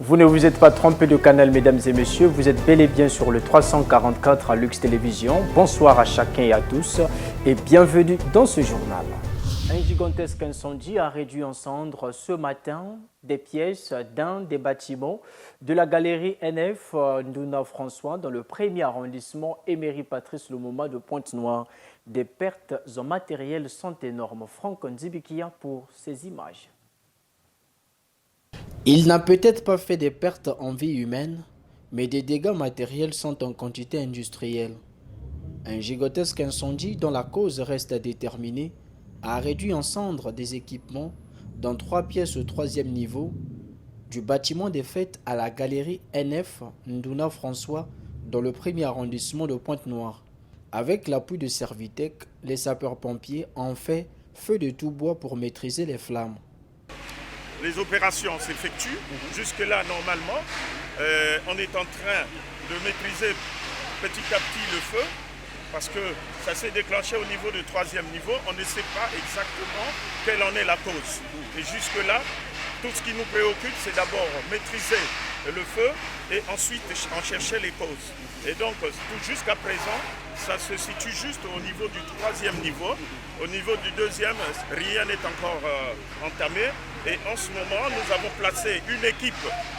Vous ne vous êtes pas trompé de canal, mesdames et messieurs. Vous êtes bel et bien sur le 344 à Lux Télévision. Bonsoir à chacun et à tous et bienvenue dans ce journal. Un gigantesque incendie a réduit en cendres ce matin des pièces d'un des bâtiments de la galerie NF Ndouna François dans le premier arrondissement Emery Patrice Lumumba de Pointe-Noire. Des pertes en matériel sont énormes. Franck Nzibikia pour ces images. Il n'a peut-être pas fait des pertes en vie humaine, mais des dégâts matériels sont en quantité industrielle. Un gigantesque incendie dont la cause reste à déterminer a réduit en cendres des équipements dans 3 pièces au 3e niveau du bâtiment des fêtes à la galerie NF Ndouna François dans le premier arrondissement de Pointe-Noire. Avec l'appui de Servitec, les sapeurs-pompiers ont fait feu de tout bois pour maîtriser les flammes. Les opérations s'effectuent. Jusque-là, normalement, on est en train de maîtriser petit à petit le feu parce que ça s'est déclenché au niveau du 3e niveau. On ne sait pas exactement quelle en est la cause. Et jusque-là, tout ce qui nous préoccupe, c'est d'abord maîtriser le feu et ensuite en chercher les causes. Et donc, jusqu'à présent, ça se situe juste au niveau du 3e niveau. Au niveau du 2e, rien n'est encore entamé. Et en ce moment, nous avons placé une équipe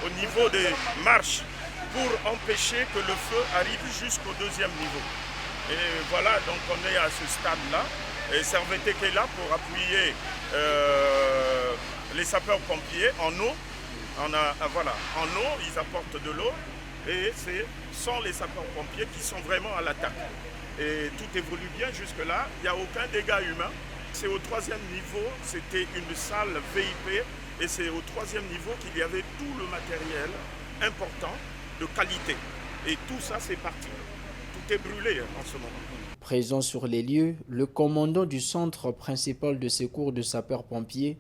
au niveau des marches pour empêcher que le feu arrive jusqu'au 2e niveau. Et voilà, donc on est à ce stade-là. Et Servetec est là pour appuyer les sapeurs-pompiers en eau. Voilà, en eau, ils apportent de l'eau. Et ce sont les sapeurs-pompiers qui sont vraiment à l'attaque. Et tout évolue bien jusque-là. Il n'y a aucun dégât humain. C'est au 3e niveau, c'était une salle VIP. Et c'est au 3e niveau qu'il y avait tout le matériel important de qualité. Et tout ça, c'est parti. Tout est brûlé en ce moment. Présent sur les lieux, le commandant du centre principal de secours de sapeurs-pompiers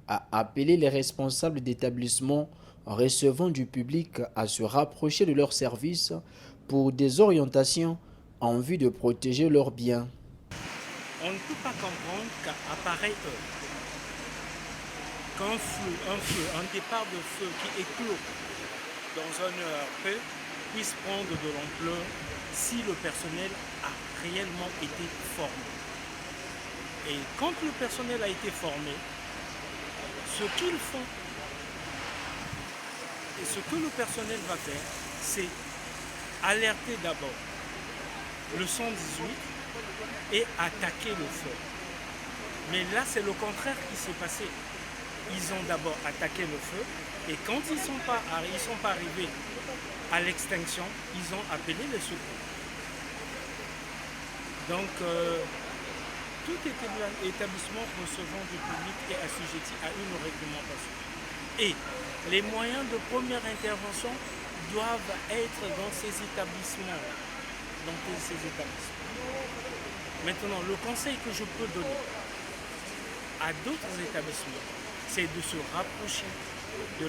a appelé les responsables d'établissements recevant du public à se rapprocher de leurs services pour des orientations en vue de protéger leurs biens. On ne peut pas comprendre qu'à pareille heure, qu'un feu, un départ de feu qui éclot dans un ERP puisse prendre de l'ampleur si le personnel a réellement été formé. Et quand le personnel a été formé, ce qu'ils font et ce que le personnel va faire, c'est alerter d'abord le 118 et attaquer le feu. Mais là, c'est le contraire qui s'est passé. Ils ont d'abord attaqué le feu et quand ils ne sont pas arrivés à l'extinction, ils ont appelé les secours. Donc, tout établissement recevant du public est assujetti à une réglementation. Et les moyens de première intervention doivent être dans ces établissements. Maintenant, le conseil que je peux donner à d'autres établissements, c'est de se rapprocher du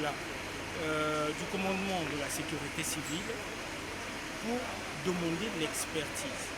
commandement de la sécurité civile pour demander l'expertise.